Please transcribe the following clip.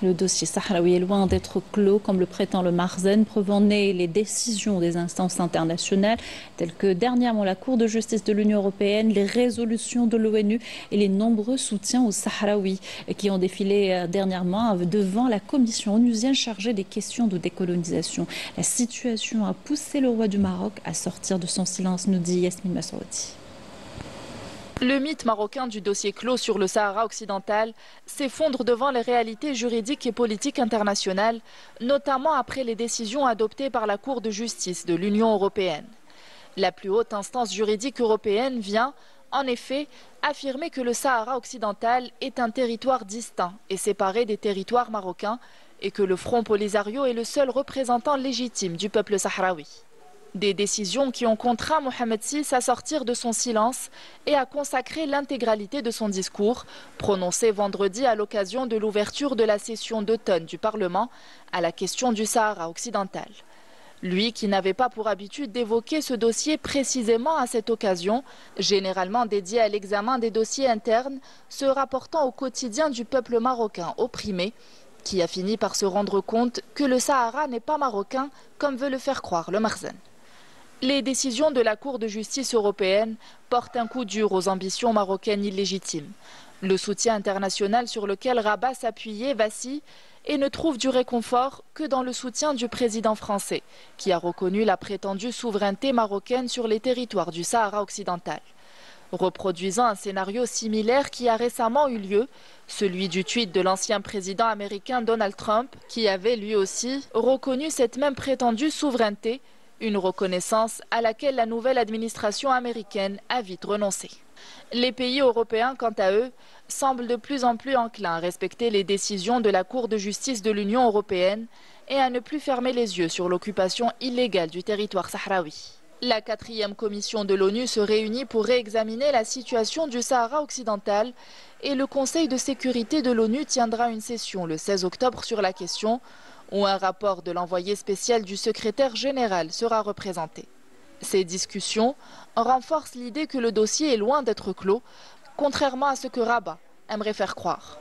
Le dossier sahraoui est loin d'être clos, comme le prétend le Marzen, preuve en est les décisions des instances internationales, telles que dernièrement la Cour de justice de l'Union européenne, les résolutions de l'ONU et les nombreux soutiens aux Sahraouis qui ont défilé dernièrement devant la commission onusienne chargée des questions de décolonisation. La situation a poussé le roi du Maroc à sortir de son silence, nous dit Yasmine Massoudi. Le mythe marocain du dossier clos sur le Sahara occidental s'effondre devant les réalités juridiques et politiques internationales, notamment après les décisions adoptées par la Cour de justice de l'Union européenne. La plus haute instance juridique européenne vient, en effet, affirmer que le Sahara occidental est un territoire distinct et séparé des territoires marocains et que le Front Polisario est le seul représentant légitime du peuple sahraoui. Des décisions qui ont contraint Mohamed VI à sortir de son silence et à consacrer l'intégralité de son discours, prononcé vendredi à l'occasion de l'ouverture de la session d'automne du Parlement à la question du Sahara occidental. Lui qui n'avait pas pour habitude d'évoquer ce dossier précisément à cette occasion, généralement dédié à l'examen des dossiers internes, se rapportant au quotidien du peuple marocain opprimé, qui a fini par se rendre compte que le Sahara n'est pas marocain comme veut le faire croire le Marzen. Les décisions de la Cour de justice européenne portent un coup dur aux ambitions marocaines illégitimes. Le soutien international sur lequel Rabat s'appuyait vacille et ne trouve du réconfort que dans le soutien du président français, qui a reconnu la prétendue souveraineté marocaine sur les territoires du Sahara occidental. Reproduisant un scénario similaire qui a récemment eu lieu, celui du tweet de l'ancien président américain Donald Trump, qui avait lui aussi reconnu cette même prétendue souveraineté, une reconnaissance à laquelle la nouvelle administration américaine a vite renoncé. Les pays européens, quant à eux, semblent de plus en plus enclins à respecter les décisions de la Cour de justice de l'Union européenne et à ne plus fermer les yeux sur l'occupation illégale du territoire sahraoui. La 4e commission de l'ONU se réunit pour réexaminer la situation du Sahara occidental et le Conseil de sécurité de l'ONU tiendra une session le 16 octobre sur la question, où un rapport de l'envoyé spécial du secrétaire général sera représenté. Ces discussions renforcent l'idée que le dossier est loin d'être clos, contrairement à ce que Rabat aimerait faire croire.